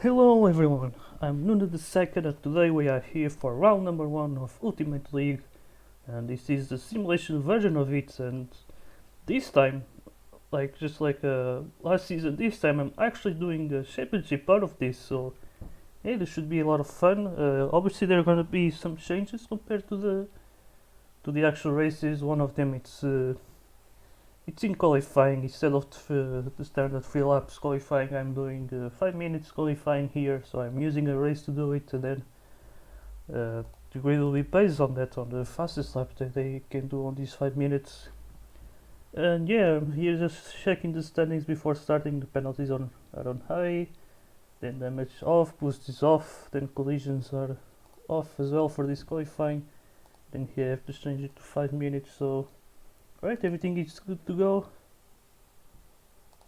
Hello everyone, I'm Nuno the second and today we are here for round number 1 of Ultimate League, and this is the simulation version of it. And this time, just like last season, this time I'm actually doing the championship part of this, so yeah, this should be a lot of fun. Obviously there are gonna be some changes compared to the actual races. One of them it's in qualifying. Instead of the standard 3 laps qualifying, I'm doing 5 minutes qualifying here, so I'm using a race to do it, and then the grid will be based on that, on the fastest lap that they can do on these 5 minutes. And yeah, I'm here just checking the standings before starting. The penalties are on high, then damage off, boost is off, then collisions are off as well for this qualifying. Then here I have to change it to 5 minutes, so right, everything is good to go.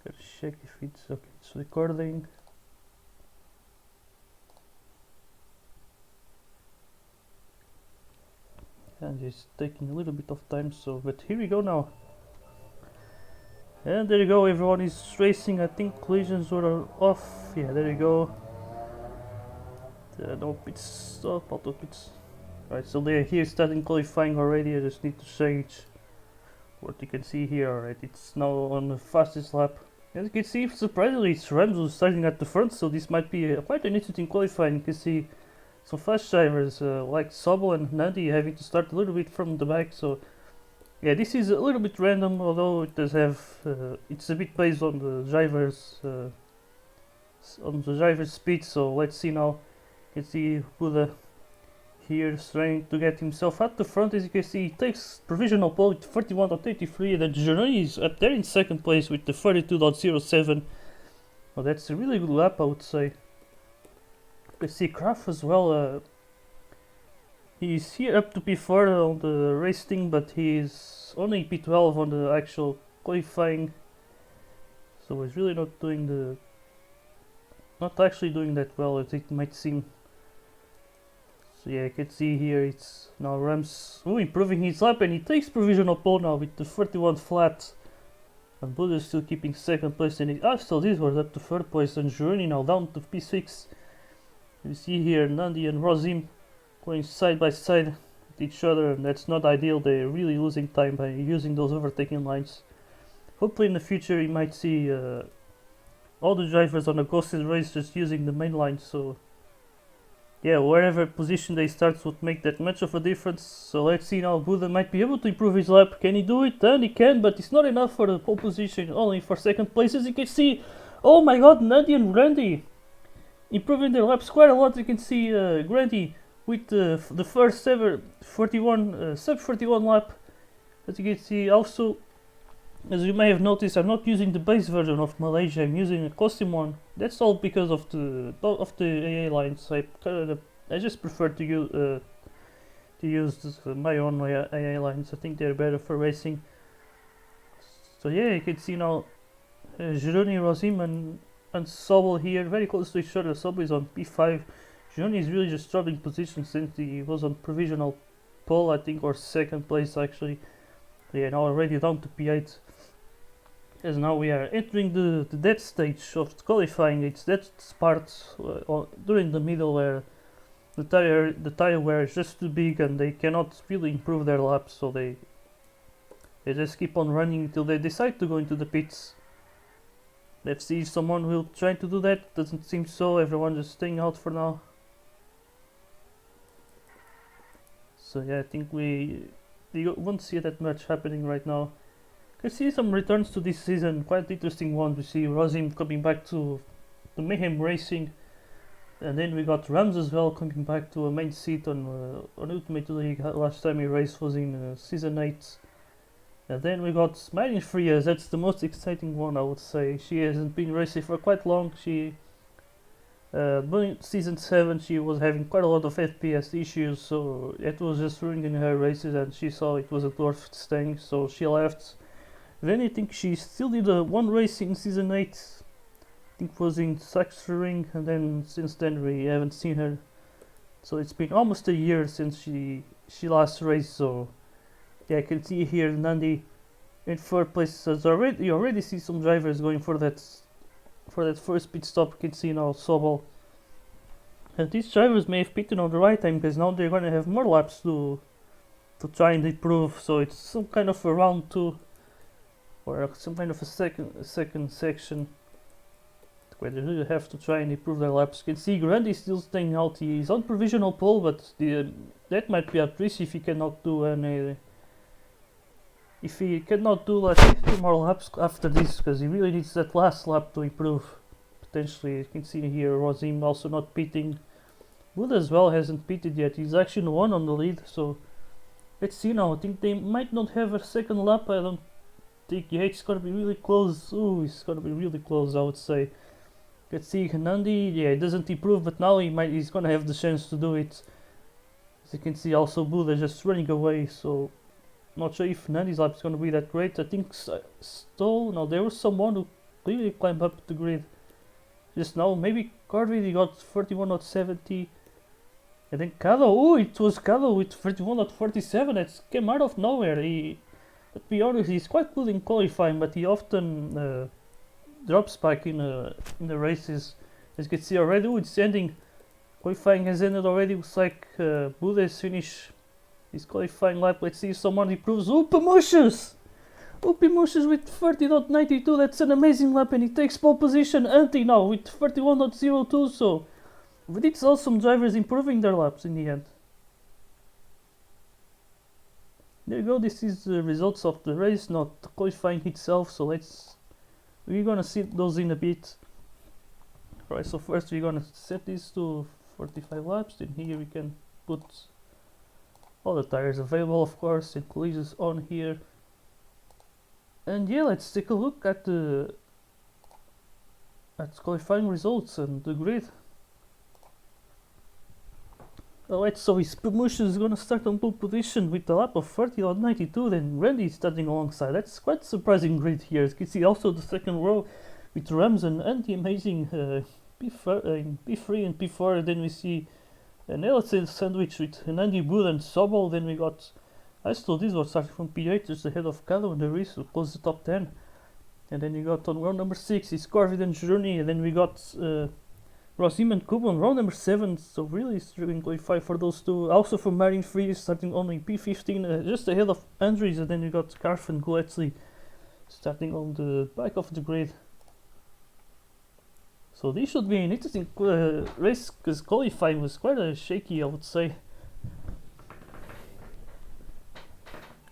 Let's check if it's okay, it's recording. And it's taking a little bit of time, so but here we go now. And there you go, everyone is racing. I think collisions were off. Yeah, there you go. No pit stop, auto pits. Right, so they're here starting qualifying already. I just need to change what you can see here. Alright, it's now on the fastest lap. As you can see, surprisingly, it's Rams who's starting at the front, so this might be quite an interesting qualifying. You can see some fast drivers like Sobel and Nandi having to start a little bit from the back. So yeah, this is a little bit random, although it does have it's a bit based on the driver's speed. So let's see now. You can see Buddha here is trying to get himself at the front. As you can see, he takes provisional pole with 31.83, and then Jeremy is up there in second place with the 32.07. Well, that's a really good lap, I would say. You can see Kraft as well. He's here up to P4 on the race thing, but he's only P12 on the actual qualifying. So he's really not actually doing that well as it might seem. So yeah, you can see here it's now Rams improving his lap, and he takes provisional pole now with the 31 flat. And Buddha is still keeping second place, and still this was up to third place, and Journey now down to P6. You see here Nandi and Rhozzim going side by side with each other, and that's not ideal. They're really losing time by using those overtaking lines. Hopefully in the future we might see all the drivers on a ghosted race just using the main line, so yeah, wherever position they start would make that much of a difference. So let's see now. Buddha might be able to improve his lap. Can he do it? And he can, but it's not enough for the pole position, only for second place. As you can see, oh my god, Nandi and Randy improving their laps quite a lot. You can see Grandy with the first ever 41 sub 41 lap. As you can see, also, as you may have noticed, I'm not using the base version of Malaysia. I'm using a custom one. That's all because of the AA lines. I just prefer to use my own AA lines. I think they're better for racing. So yeah, you can see now Jeremy, Rhozzim and Sobel here very close to each other. Sobel is on P5. Jeremy is really just struggling position since he was on provisional pole, I think, or second place actually. So yeah, now already down to P8. As now we are entering the dead stage of qualifying. It's that part during the middle where the tire wear is just too big and they cannot really improve their laps, so they just keep on running until they decide to go into the pits. Let's see if someone will try to do that. Doesn't seem so. Everyone just staying out for now. So yeah, I think we won't see that much happening right now. You see some returns to this season, quite interesting ones. We see Rhozzim coming back to Mayhem Racing, and then we got Rams as well coming back to a main seat on Ultimate League. Last time he raced was in Season 8. And then we got Marianfrias. That's the most exciting one, I would say. She hasn't been racing for quite long. During Season 7 she was having quite a lot of FPS issues, so it was just ruining her races, and she saw it wasn't worth staying, so she left. Then I think she still did one race in Season 8, I think it was in Ring, and then since then we haven't seen her. So it's been almost a year since she last raced. So yeah, I can see here Nandi in third place. You already see some drivers going for that first pit stop. You can see now Sobel And these drivers may have pitted on the right time because now they're gonna have more laps to try and improve. So it's some kind of a round 2 or some kind of a second section where they really have to try and improve their laps. You can see Grandy's still staying healthy. He's on provisional pole, but that might be at risk if he cannot do any. If he cannot do like 50 more laps after this, because he really needs that last lap to improve. Potentially, you can see here Rhozzim also not pitting. Wood as well hasn't pitted yet. He's actually the one on the lead, so let's see now. I think they might not have a second lap. I don't think. Yeah, it's gonna be really close. Ooh, it's gonna be really close, I would say. Let's see, Nandi, yeah, it doesn't improve, but now he's gonna have the chance to do it. As you can see, also Buddha just running away, so not sure if Nandi's lap is gonna be that great. I think Stoll, no, there was someone who really climbed up the grid just now. Maybe Carvey, he got 31.70, and then Kado, oh, it was Kado with 31.47. That came out of nowhere. Let's be honest, he's quite good in qualifying, but he often drops back in the races. As you can see already, it's ending. Qualifying has ended already. Looks like Buddha's finish his qualifying lap. Let's see if someone improves. Upamushes with 30.92. That's an amazing lap, and he takes pole position. Antti now with 31.02. So we did saw some drivers improving their laps in the end. There you go. This is the results of the race, not the qualifying itself. So we're gonna see those in a bit. Right, so first we're gonna set these to 45 laps. Then here we can put all the tires available, of course, and collisions on here. And yeah, let's take a look at the qualifying results and the grid. Alright, so Spamush is gonna start on pole position with a lap of 30.92, then Randy is starting alongside. That's quite surprising grid here. As you can see also the second row with Rams and the amazing P3 and P4. Then we see an LSA sandwich with Nandi Bull and Sobol. Then we got S12R1 was starting from P8 just ahead of Kado and the race to close the top 10. And then we got on row number 6 is Corvid and Journey, and then we got Rhozzim and Kubo on row number 7, so really struggling to qualify for those two. Also for Marianfrias starting only P15, just ahead of Andries, and then you got Karf and Guletsli starting on the back of the grid. So this should be an interesting race, because qualifying was quite shaky, I would say.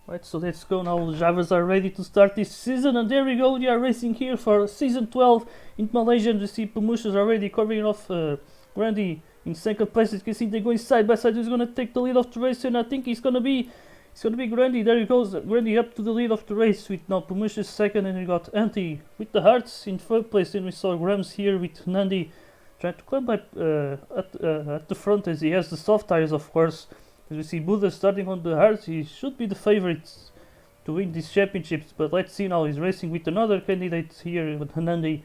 Right, so let's go now. The drivers are ready to start this season, and there we go. We are racing here for season 12 in Malaysia. And we see Pamush is already covering off Randy in second place. As you can see, they're going side by side. Who's gonna take the lead of the race? And I think it's gonna be Randy. There he goes, Randy up to the lead of the race with now Pamush is second, and we got Antti with the hearts in third place. Then we saw Rams here with Nandi trying to climb up at the front, as he has the soft tires, of course. As we see Buddha starting on the hearts, he should be the favorite to win these championships, but let's see now. He's racing with another candidate here with Nandi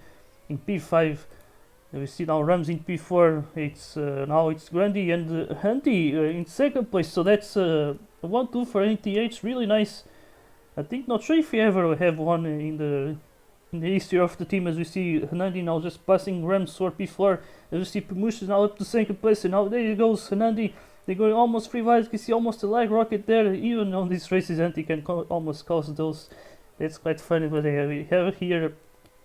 in P5. And we see now Rams in P4. Now it's Grandy and Antti in second place. So that's 1-2 for NTH. Really nice. I think not sure if we ever have one in the history of the team. As we see Nandi now just passing Rams for P4. As we see Pamush is now up to second place, and now there he goes, Nandi. They're going almost 3 wide. You can see almost a lag rocket there. Even on these races, Antti can almost cause those. That's quite funny. But we have here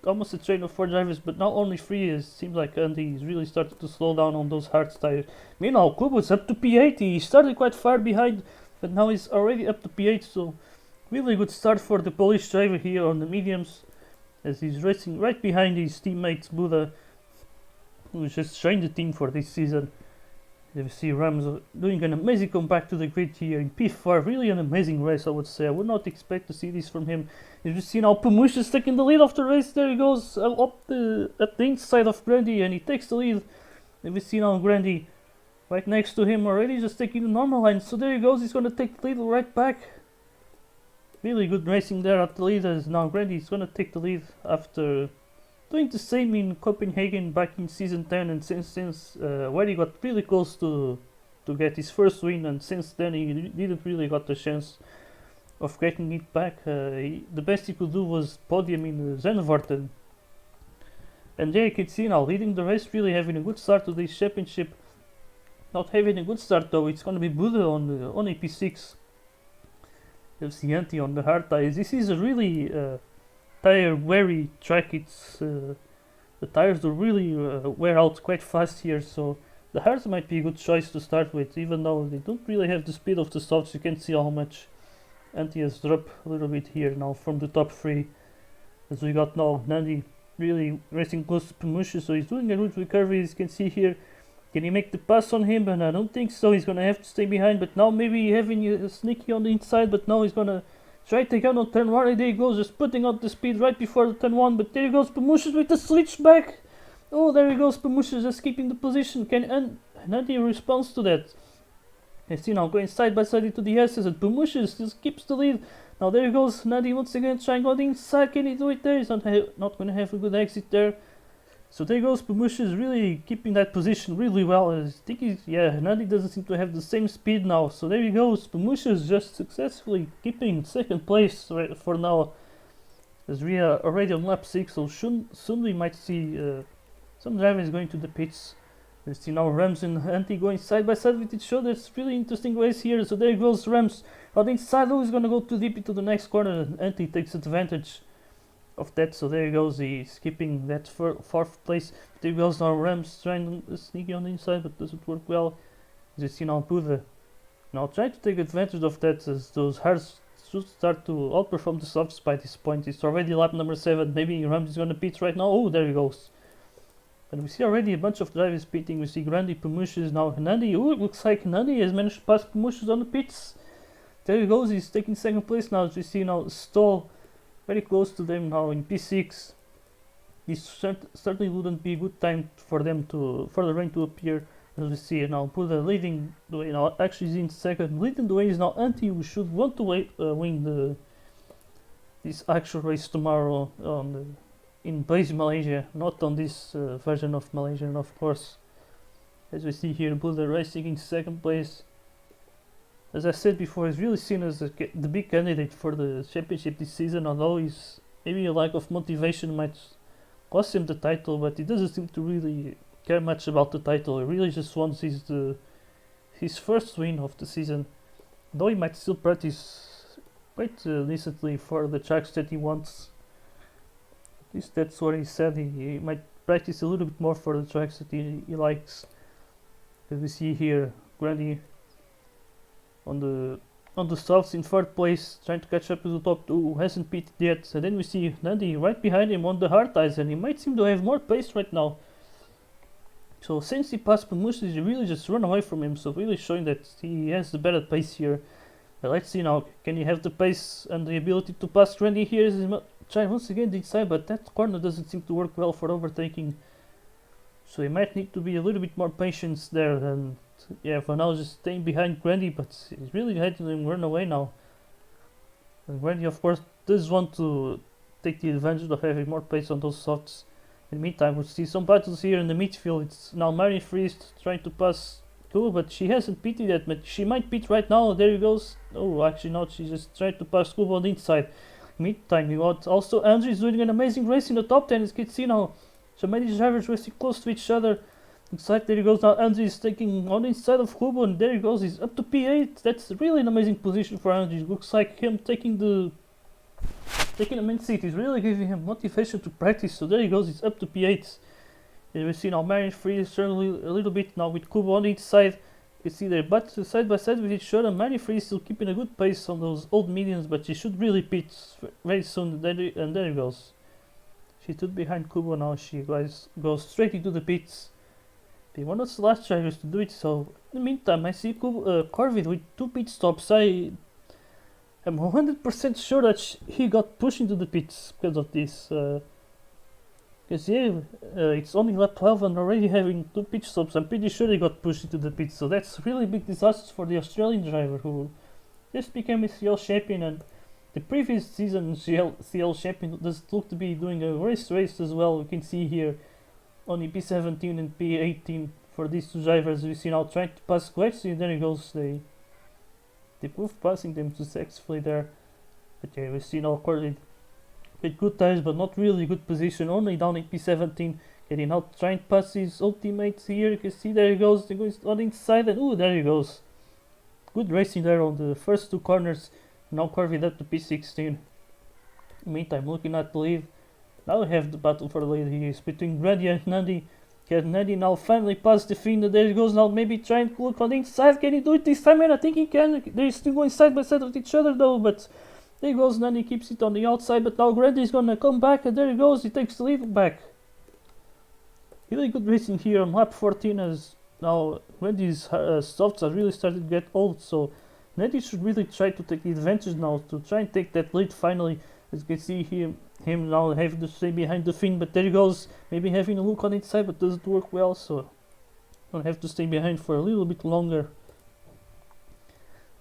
almost a train of 4 drivers, but now only 3. It seems like Antti is really starting to slow down on those hard tires. Meanwhile, Kubo's up to P8. He started quite far behind, but now he's already up to P8. So really good start for the Polish driver here on the mediums, as he's racing right behind his teammate Buddha, who's just joined the team for this season. You see Rams doing an amazing comeback to the grid here in P4. Really an amazing race, I would say. I would not expect to see this from him. You see now Pamush is taking the lead of the race. There he goes up at the inside of Grandy, and he takes the lead. And we see now Grandy right next to him already, just taking the normal line. So there he goes. He's going to take the lead right back. Really good racing there at the lead, as now Grandy is going to take the lead after doing the same in Copenhagen back in season 10, and since where he got really close to get his first win, and since then he didn't really got the chance of getting it back. The best he could do was podium in Zandvoort, and there you can see now leading the race, really having a good start to this championship. not having a good start though. It's gonna be Buddha on AP6. There's the anti on the hard tires. This is a really tire weary track. It's the tires do really wear out quite fast here, so the hards might be a good choice to start with, even though they don't really have the speed of the softs. You can see how much anti has dropped a little bit here now from the top 3. As we got now Nandi really racing close to Pamusha, so he's doing a good recovery. As you can see here, can he make the pass on him? And I don't think so. He's gonna have to stay behind, but now maybe having a sneaky on the inside, but now he's gonna try to get on turn 1. And there he goes, just putting out the speed right before the turn 1, but there he goes Pamusha with the switch back. Oh, there he goes Pamusha just keeping the position. Can Nandi responds to that? I see now going side by side into the S's, and Pamusha still keeps the lead. Now there he goes, Nandi once again trying on the inside. Can he do it there? He's not going to have a good exit there. So there goes Pamusha is really keeping that position really well. I think Nandi doesn't seem to have the same speed now. So there he goes, Pamusha is just successfully keeping second place right for now. As we are already on lap 6, so soon we might see some drivers going to the pits. We see now Rams and Anti going side by side with each other. It's really interesting race here. So there goes Rams on the inside. Oh, he's gonna go too deep into the next corner, and Anti takes advantage of that. So there he goes. He's keeping that fourth place. There goes now Rams trying to sneaky on the inside, but doesn't work well. As you see now Buddha now trying to take advantage of that, as those hards should start to outperform the softs by this point. It's already lap number 7. Maybe Rams is gonna pit right now. Oh, there he goes. And we see already a bunch of drivers pitting. We see Grandi, Pamusha now Nandi. Oh, it looks like Nandi has managed to pass Pamusha on the pits. There he goes, he's taking second place now. As we see now Stoll very close to them now in P6. This certainly wouldn't be a good time for them for the rain to appear. As we see now Buddha leading the way now. Actually he's in second. Leading the way is now Anti, who should want to win this actual race tomorrow in base Malaysia, not on this version of Malaysia, of course. As we see here, Buddha racing in second place. As I said before, he's really seen as the big candidate for the championship this season, although he's maybe a lack of motivation might cost him the title, but he doesn't seem to really care much about the title. He really just wants his first win of the season, though he might still practice quite decently for the tracks that he wants. At least that's what he said. He might practice a little bit more for the tracks that he likes. As we see here, Grandi on the softs in 3rd place, trying to catch up to the top 2, who hasn't pitted yet. And then we see Nandi right behind him on the hard tires, and he might seem to have more pace right now. So since he passed Pamusha, he really just run away from him, so really showing that he has the better pace here. Let's see now, can he have the pace and the ability to pass Grandi here? As he try once again the inside, but that corner doesn't seem to work well for overtaking. So he might need to be a little bit more patient there, and yeah, for now just staying behind Grandi, but he's really letting him run away now. And Grandi of course does want to take the advantage of having more pace on those softs. In the meantime, we see some battles here in the midfield. It's now Marianfrias trying to pass Kubo, but she hasn't pitted yet, but she might pit right now. There he goes. Oh, actually not, she just tried to pass Kubo on the inside. Meantime, we got also Andries doing an amazing race in the top 10. As you can see now, so many drivers racing close to each other. Inside, there he goes now. Andries taking on the inside of Kubo, and there he goes. He's up to P8. That's really an amazing position for Andries. Looks like him taking the main seat is really giving him motivation to practice. So there he goes. He's up to P8. And we see now Marianfrias certainly a little bit now with Kubo on each side. You see they're but side by side with each other. Marianfrias still keeping a good pace on those old mediums, but she should really pit very soon. And there he goes. She stood behind Kubo now. She goes straight into the pits. They were not the last drivers to do it. So in the meantime, I see Corvid with 2 pit stops. I am 100% sure that he got pushed into the pits because of this. Because it's only lap 12 and already having 2 pit stops. I'm pretty sure he got pushed into the pits. So that's really big disaster for the Australian driver who just became a CL champion, and the previous season CL champion does look to be doing a race as well. We can see here only P17 and P18 for these 2 drivers. We see now trying to pass Lexi, and there he goes. They both passing them successfully there. But yeah, we see now Corley with good tires, but not really good position. Only down in P17. Getting out, trying to pass his ultimates here. You can see there he goes. They're going on inside, and ooh, there he goes. Good racing there on the first two corners. Now carving up to P16. Meantime, looking at the lead. Now we have the battle for the lead here. It's between Grady and Nandi. Can Nandi now finally pass the Fiend? There he goes now, maybe trying to look on the inside. Can he do it this time? And I think he can. They're still going side by side with each other though, but there he goes. Nandi keeps it on the outside, but now Grady is gonna come back, and there he goes. He takes the lead back. Really good racing here on lap 14, as now Grady's softs are really starting to get old, so Nandi should really try to take the advantage now to try and take that lead finally. As you can see him now having to stay behind the Fiend, but there he goes, maybe having a look on the inside, but doesn't work well, so gonna have to stay behind for a little bit longer.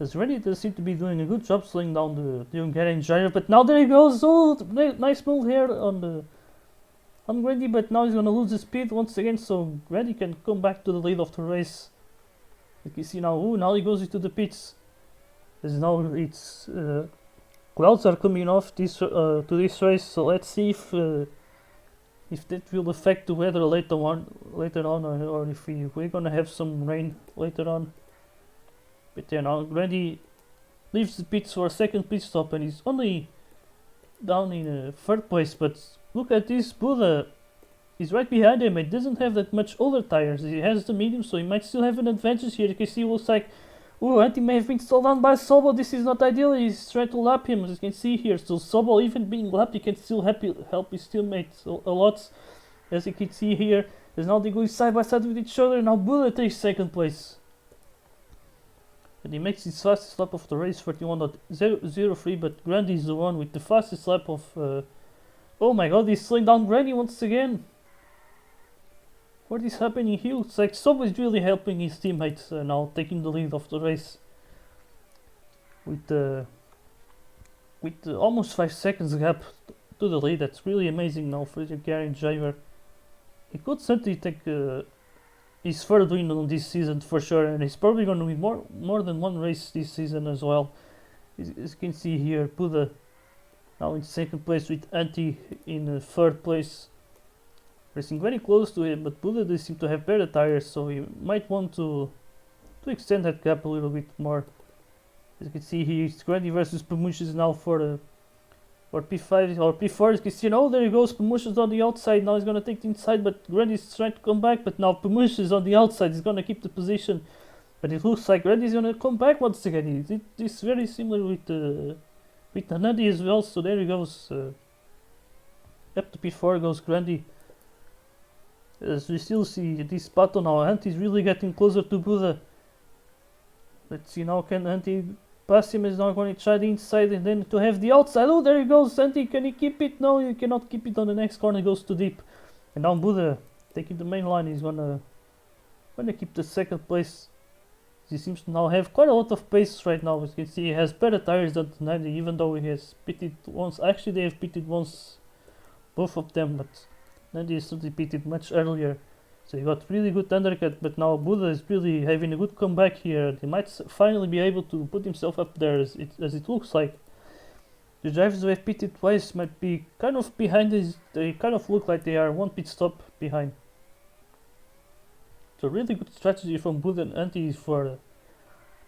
As Ready does seem to be doing a good job slowing down the Hungarian driver, but now there he goes. Oh, nice move here on Grady, but now he's gonna lose the speed once again, so Grady can come back to the lead of the race. You can see now, now he goes into the pits. As now it's clouds are coming off to this race, so let's see if that will affect the weather later on, or if we're gonna have some rain later on. But yeah, now Grady leaves the pits for a second pit stop, and he's only down in third place. But look at this, Buddha is right behind him. It doesn't have that much older tires. He has the medium, so he might still have an advantage here. You can see it looks like, Antti may have been slowed down by Sobol. This is not ideal. He's trying to lap him, as you can see here. So Sobol, even being lapped, he can still help his teammates a lot. As you can see here, as now they go side by side with each other. Now Buddha takes second place. And he makes his fastest lap of the race, 31.003, but Grady is the one with the fastest lap of... oh my god, he's slowing down Grady once again. What is happening here? Looks like Sobol is really helping his teammates now, taking the lead of the race. With almost 5 seconds gap to the lead. That's really amazing now for the Hungarian driver. He could certainly take his third win on this season for sure, and he's probably going to win more than one race this season as well. As you can see here, Buddha now in second place with Antti in third place. Racing very close to him, but Buddha does seem to have better tires, so he might want to extend that gap a little bit more. As you can see here, it's Grady versus Pamushis now for P5 or P4. You can see, there he goes, Pamushis on the outside. Now he's going to take the inside, but Grady's trying to come back, but now Pamushis on the outside. He's going to keep the position, but it looks like Grady's going to come back once again. It's very similar with Nandi as well, so there he goes. Up to P4 goes Grady. As we still see this battle now, Antti is really getting closer to Buddha. Let's see now, can Antti pass him? Is now going to try the inside and then to have the outside. Oh, there he goes, Antti, can he keep it? No, he cannot keep it on the next corner, it goes too deep. And now Buddha taking the main line, he's gonna keep the second place. He seems to now have quite a lot of pace right now. As you can see, he has better tires than Nandi, even though he has pitted once. Actually, they have pitted once, both of them, but Nandi is certainly pitted much earlier. So he got really good undercut, but now Buddha is really having a good comeback here. He might finally be able to put himself up there, as it looks like. The drivers who have pitted twice might be kind of behind this. They kind of look like they are one pit stop behind. So really good strategy from Buddha and Antti for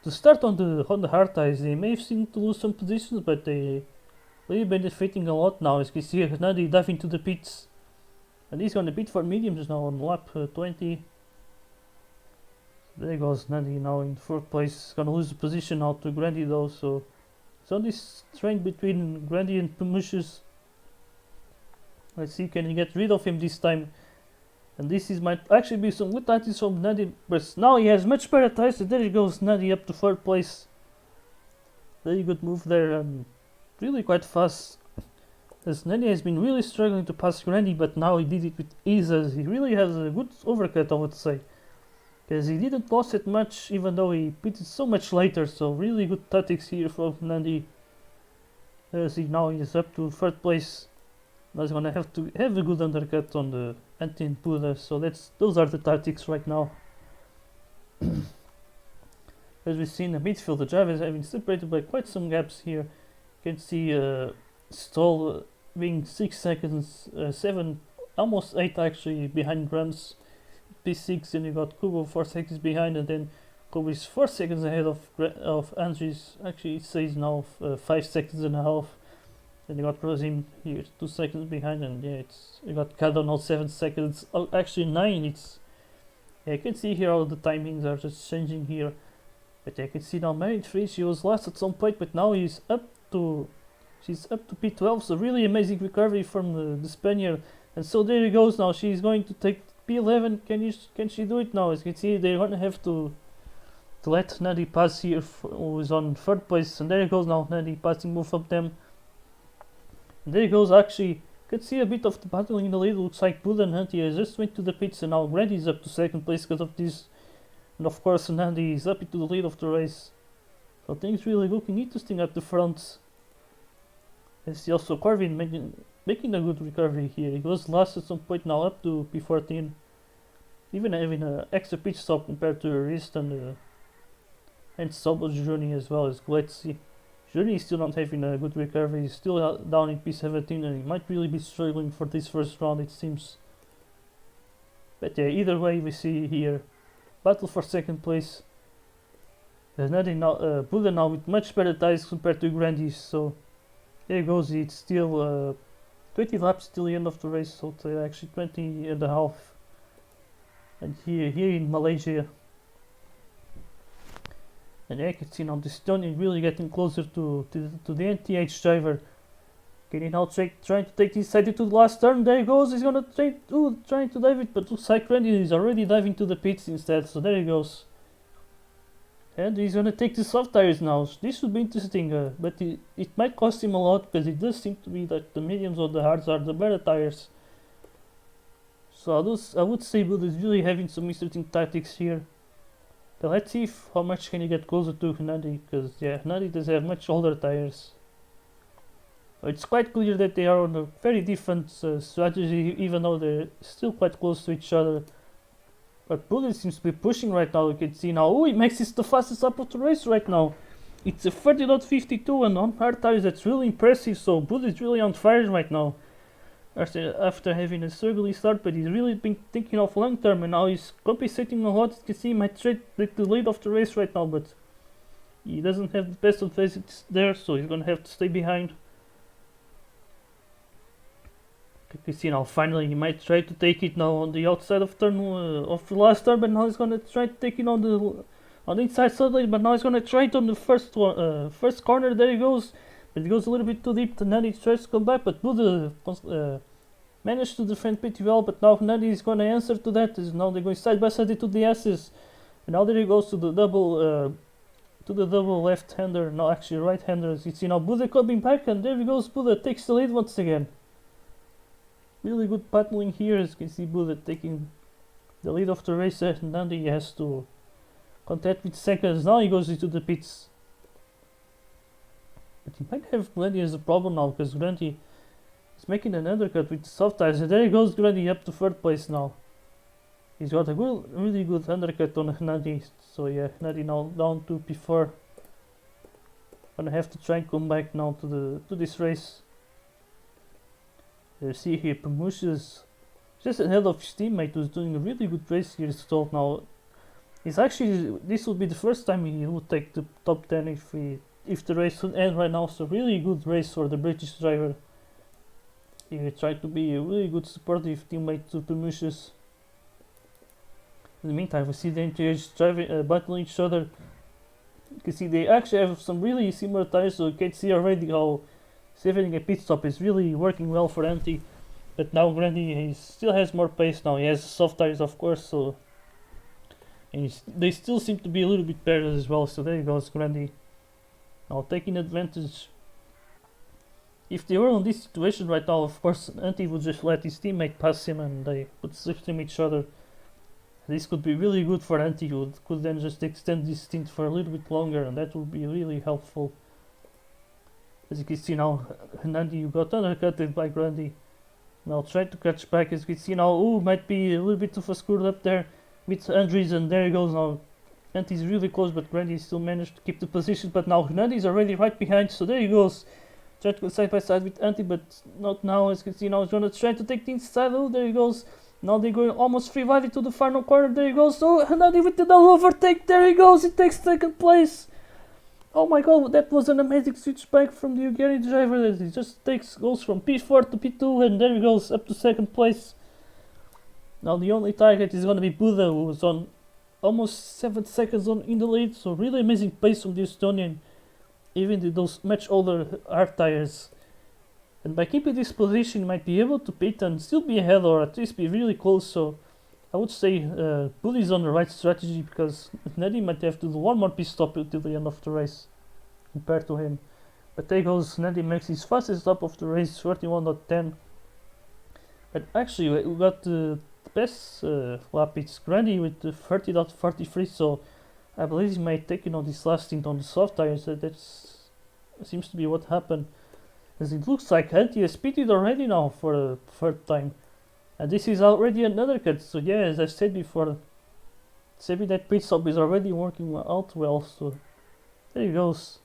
to start on the hard tires. They may have seemed to lose some positions, but they really benefiting a lot now. As you can see, Nandi diving into the pits. And he's going to pit for mediums now on lap 20. There goes Nandi now in fourth place. Going to lose the position now to Grady though. So it's on this train between Grady and Pamushis. Let's see, can he get rid of him this time? And this might actually be some good tactics from Nandi. But now he has much better tires. So there he goes, Nandi up to third place. Very good move there and really quite fast. As Nandi has been really struggling to pass Grady, but now he did it with ease, as he really has a good overcut, I would say. Because he didn't lose it much, even though he pitted so much later, so really good tactics here from Nandi. As he now is up to third place. Now he's gonna have to have a good undercut on the Antti and Buddha, so those are the tactics right now. As we've seen, the midfield, the drivers have been separated by quite some gaps here. You can see Stoll being 6 seconds, 7 almost 8 actually behind Rams, P6, and you got Kubo 4 seconds behind, and then Kubo is 4 seconds ahead of Andries. Actually, it says now 5 seconds and a half. Then you got Rhozzim here 2 seconds behind, and yeah, you got Kado now 7 seconds. Oh, actually 9. You can see here how the timings are just changing here. But you can see now Marianfrias, she was last at some point, but now she's up to P12, so really amazing recovery from the Spaniard. And so there he goes now, she's going to take P11. Can she do it now? As you can see, they're gonna have to let Nadi pass here, who is on 3rd place, and there he goes now, Nadi passing both of them. And there he goes, actually, you can see a bit of the battle in the lead. Looks like Buddha and Hunty has just went to the pits, and now Grady is up to 2nd place because of this. And of course, Nadi is up into the lead of the race. So things really looking interesting at the front. And see also Corvin making a good recovery here. He was last at some point, now up to P14. Even having an extra pitch stop compared to Rist and Sobel's Journey as well as Gletzi. Journey is still not having a good recovery. He's still down in P17, and he might really be struggling for this first round, it seems. But yeah, either way, we see here battle for 2nd place. There's nothing now, Buddha now with much better tires compared to Grandies, so there goes. It's still 20 laps till the end of the race, so actually 20 and a half. And here in Malaysia, and I can see now the Stone really getting closer to the NTH driver. Getting now trying to take this side into the last turn. There he goes. He's gonna trying to dive it, but looks like Randy is already diving to the pits instead. So there he goes. And he's gonna take the soft tires now. This would be interesting, but it might cost him a lot, because it does seem to be that the mediums or the hards are the better tires. So I would say Buddha is really having some interesting tactics here. But let's see how much can he get closer to Hnadi, because yeah, Hnadi does have much older tires. It's quite clear that they are on a very different strategy, even though they're still quite close to each other. But Buddha seems to be pushing right now. You can see now, oh, he makes it the fastest lap of the race right now. It's a 30.52, and on hard tires that's really impressive. So Buddha is really on fire right now. After having a struggling start, but he's really been thinking of long term, and now he's compensating a lot. You can see he might trade the lead of the race right now, but he doesn't have the best advantage there, so he's gonna have to stay behind. You can see now finally he might try to take it now on the outside of turn of the last turn, but now he's gonna try to take it on the inside suddenly, but now he's gonna try it on the first corner. There he goes. But it goes a little bit too deep, and then he tries to come back, but Buddha managed to defend pretty well, but now Nadi is going to answer to that. Now they're going side by side into the S's. And now there he goes to the double left-hander, no actually right-hander. As you see now Buddha coming back, and there he goes, Buddha takes the lead once again. Really good battling here, as you can see Buddha taking the lead of the race, and Nadi has to contend with seconds. Now he goes into the pits. But he might have Grandy as a problem now, because Grandy is making an undercut with the soft tires. And there he goes, Grandy up to 3rd place now. He's got a really good undercut on Hnadi. So yeah, Hnadi now down to P4. Gonna have to try and come back now to this race. You see here, Promotions just ahead of his teammate, who's doing a really good race here. So now, this will be the first time he would take the top 10 if the race would end right now. So really good race for the British driver. He tried to be a really good supportive teammate to Promotions. In the meantime, we see the NTH driving battling each other. You can see they actually have some really similar tires, so you can see already how saving a pit stop is really working well for Antti. But now Grandy, he still has more pace now. He has soft tires, of course, so and they still seem to be a little bit better as well. So there goes Grandy, now taking advantage. If they were in this situation right now, of course, Antti would just let his teammate pass him, and they would slipstream each other. This could be really good for Antti, who could then just extend this stint for a little bit longer, and that would be really helpful. As you can see now, Nandi, you got undercutted by Grandy. Now try to catch back. As you can see now, oh, might be a little bit of a screwed up there with Andries, and there he goes now. Antti is really close, but Grandy still managed to keep the position. But now Nandi is already right behind, so there he goes. Try to go side by side with Andy, but not now. As you can see now, he's gonna try to take the inside. Oh, there he goes. Now they're going almost free wide into the final corner. There he goes. Oh, Andy with the double overtake. There he goes. He takes second place. Oh my god, that was an amazing switch back from the Hungarian driver. He just goes from P4 to P2, and there he goes up to second place. Now the only target is gonna be Buda, who was on almost 7 seconds in the lead. So really amazing pace from the Estonian, even with those much older hard tires. And by keeping this position, you might be able to pit and still be ahead, or at least be really close. So I would say Bully is on the right strategy, because Neddy might have to do one more pit stop until the end of the race compared to him. But there goes Neddy, makes his fastest lap of the race, 31.10. But actually we got the best lap, it's Grandy with the 30.43. So I believe he might take this last stint on the soft tires. That seems to be what happened, as it looks like Andy has pitted already now for the third time. And this is already another cut. So yeah, as I said before, maybe that pit stop is already working out well. So there he goes.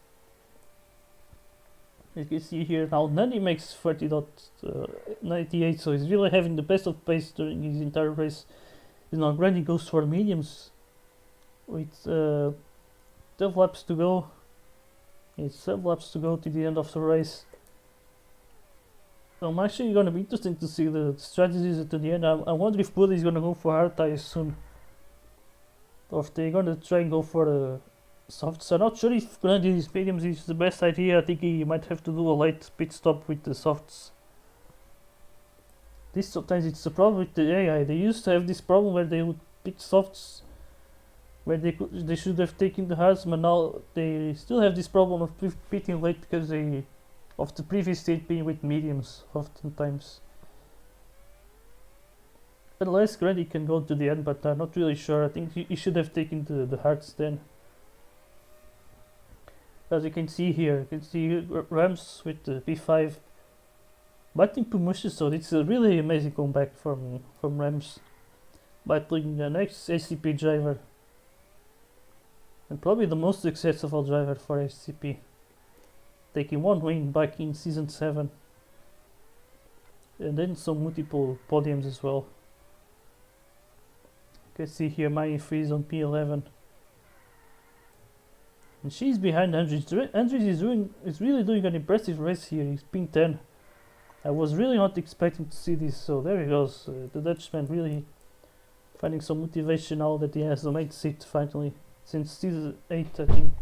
As you can see here now, Nani makes 30.98, so he's really having the best of pace during his entire race. And now Granny goes for mediums with 12 laps to go. It's 7 laps to go to the end of the race. So I'm actually going to be interesting to see the strategies at the end. I wonder if Buddy is going to go for hard tires soon, or if they're going to try and go for the softs. I'm not sure if Grandy these mediums is the best idea. I think he might have to do a late pit stop with the softs. This sometimes it's a problem with the AI. They used to have this problem where they would pick softs where they should have taken the hards, but now they still have this problem of pitting late because of the previous state being with mediums oftentimes. Unless Grandy can go to the end, but I'm not really sure. I think he should have taken the hards then. As you can see here, you can see Rams with the P5 battling Pumusha, so it's a really amazing comeback from Rams, battling the next SCP driver, and probably the most successful driver for SCP, taking one win back in season 7, and then some multiple podiums as well. You can see here Marianfrias on P11. And she's behind Andries. Andries is really doing an impressive race here. He's P10. I was really not expecting to see this, so there he goes. The Dutchman really finding some motivation now that he has the 8th seat finally, since season 8 I think.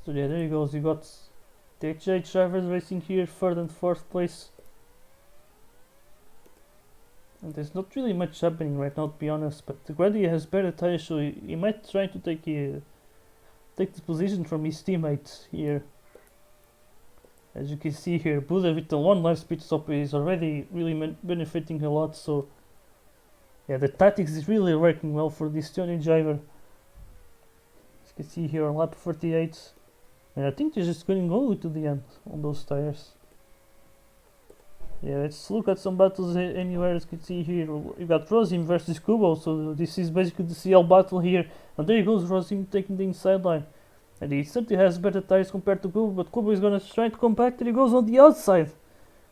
So yeah, there he goes. You got the HH drivers racing here, 3rd and 4th place. And there's not really much happening right now, to be honest, but the Grandy has better tires, so he might try to take the position from his teammate here. As you can see here, Buda with the 1 last pit stop is already really benefiting a lot, so yeah, the tactics is really working well for the Estonian driver. As you can see here on lap 48, and I think they're just going all the way to the end on those tires. Yeah, let's look at some battles anywhere. As you can see here, you got Rhozzim versus Kubo, so this is basically the CL battle here. And there goes Rhozzim taking the inside line. And he certainly has better tires compared to Kubo, but Kubo is gonna try to come back, and he goes on the outside.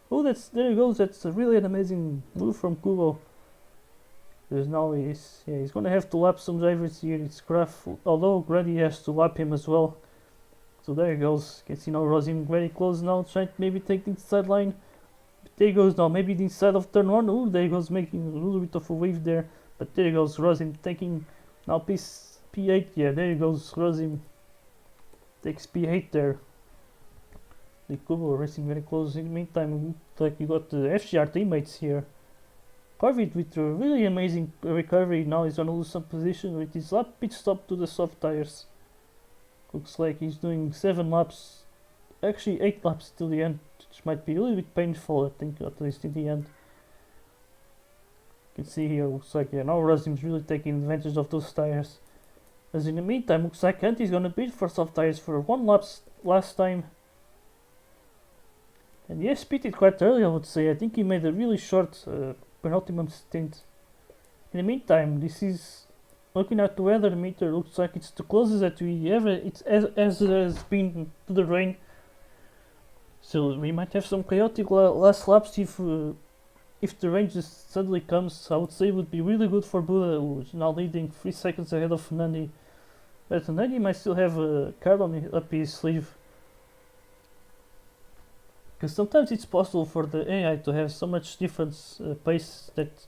Oh, there he goes, that's really an amazing move from Kubo. There's now he's gonna have to lap some drivers here. It's Kraft, although Grandy has to lap him as well. So there he goes. You can see now Rhozzim very close now, trying to maybe take the inside line. There goes now, maybe the inside of turn 1. Oh, there goes making a little bit of a wave there. But there goes Rhozzim taking now P8. Yeah, there goes Rhozzim. Takes P8 there. The Kubo racing very close. In the meantime, like you got the FGR teammates here. Corvid with a really amazing recovery. Now he's gonna lose some position with his lap pit stop to the soft tires. Looks like he's doing 7 laps. Actually 8 laps till the end, which might be a little bit painful, I think, at least in the end. You can see here, looks like now Rhozzim's really taking advantage of those tires. As in the meantime, looks like Andy's gonna bid for soft tires for 1 lap last time. And yes, pitted quite early, I would say. I think he made a really short penultimate stint. In the meantime, this is looking at the weather meter, looks like it's the closest that we ever as it has been to the rain. So we might have some chaotic last laps if the rain just suddenly comes. I would say it would be really good for Buda, who's now leading 3 seconds ahead of Nani. But Nani might still have a card up his sleeve. Because sometimes it's possible for the AI to have so much different pace that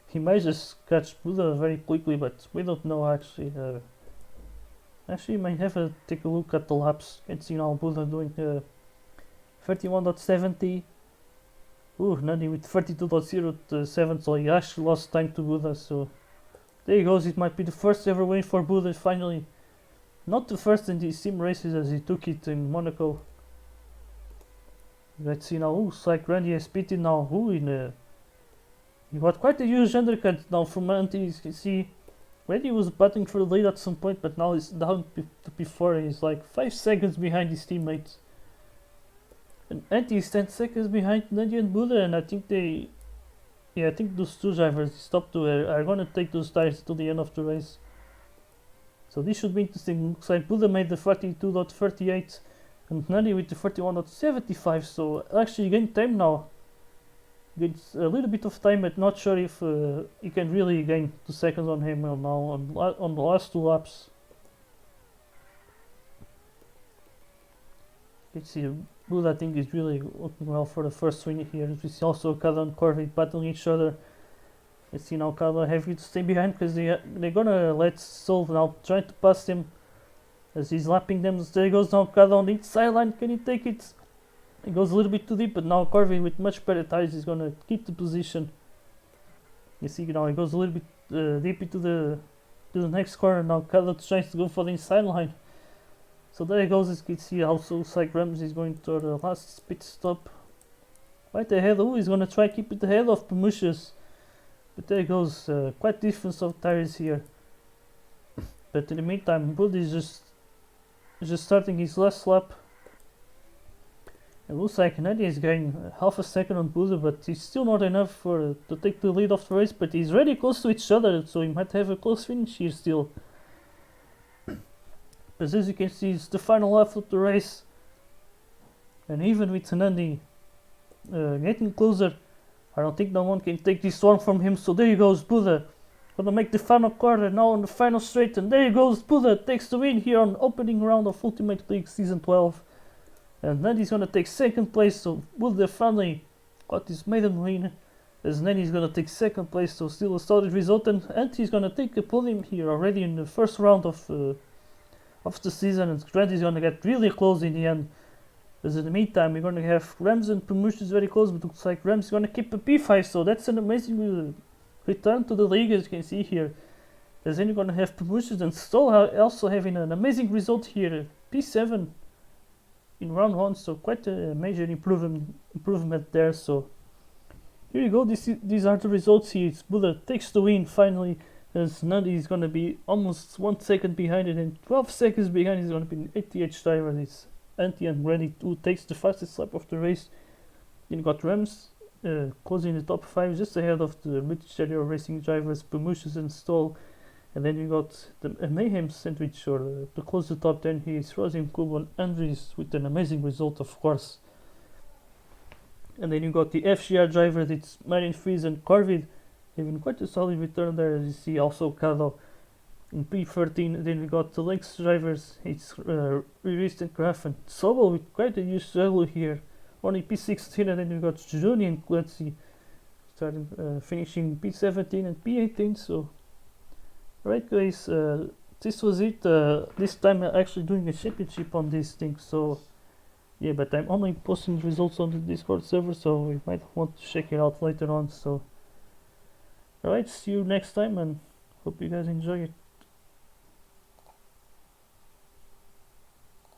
he might just catch Buda very quickly, but we don't know actually. Actually, you might have a take a look at the laps. You can see now Buda doing 31.70. Ooh, Nani with 32.07, so he actually lost time to Buda, so there he goes. It might be the first ever win for Buda finally. Not the first in these sim races as he took it in Monaco. Let's see now. Looks like Randy has beaten now. He got quite a huge undercut now from Andries. You see, Randy was battling for the lead at some point, but now he's down to P4. He's like 5 seconds behind his teammates. And Andries is 10 seconds behind Nani and Buda, and I think I think those two drivers, these top two, are gonna take those tires to the end of the race. So this should be interesting. Looks like Buda made the 42.38 and Nani with the 41.75, so actually gained time now. Gets a little bit of time, but not sure if he can really gain 2 seconds on him now on the last 2 laps. Let's see, Buda I think is really looking well for the first win here. We see also Kada and Corvette battling each other. Let's see now Kada having to stay behind because they're gonna let Sol now try to pass him as he's lapping them. There goes now Kada on the inside line. Can he take it? It goes a little bit too deep, but now Corvette with much better tires is gonna keep the position. You see now he goes a little bit deep into the next corner. Now Kada tries to go for the inside line. So there he goes. As you can see, also looks like Rams is going to the last pit stop. Right ahead. Oh, he's gonna try to keep it ahead of Promusius. But there he goes. Quite difference of tires here. But in the meantime, Bud is just starting his last lap. It looks like Nadi is getting half a second on Buda, but he's still not enough to take the lead of the race. But he's really close to each other, so he might have a close finish here still. But as you can see, it's the final lap of the race, and even with Nandi getting closer, I don't think no one can take this one from him. So there he goes, Buda gonna make the final corner now on the final straight, and there he goes, Buda takes the win here on opening round of Ultimate League Season 12. And Nandy's gonna take second place, so Buda finally got his maiden win. As Nandy's gonna take second place, so still a solid result, and he's gonna take a podium here already in the first round of the season, and Randy's gonna get really close in the end. As in the meantime, we're gonna have Rams and Promotions very close, but looks like Rams is gonna keep a P5, so that's an amazing return to the league, as you can see here. As then you're gonna have Promotions and Stoll also having an amazing result here, P7 in round 1, so quite a major improvement there. So here you go. These are the results here. It's Buda takes the win finally, as Nandi is gonna be almost 1 second behind it, and 12 seconds behind is gonna be an ATH driver. It's Anti and Randy who takes the fastest lap of the race. Then you got Rams closing the top 5, just ahead of the British Stereo Racing drivers Promotions and Stoll. And then you got the Mayhem sandwich, or to close the top 10 here is Rhozzim, Kubo and Andries with an amazing result, of course. And then you got the FGR driver, it's Marianfrias and Corvid, having quite a solid return there, as you see. Also Kado in P13. And then we got the Lynx drivers, it's Rerist and Graf and Sobel with quite a huge struggle here, only P16. And then we got Juni and Clancy starting finishing P17 and P18. So right guys, this was it. This time I'm actually doing a championship on this thing, so yeah, but I'm only posting the results on the Discord server, so you might want to check it out later on. So alright, see you next time, and hope you guys enjoy it.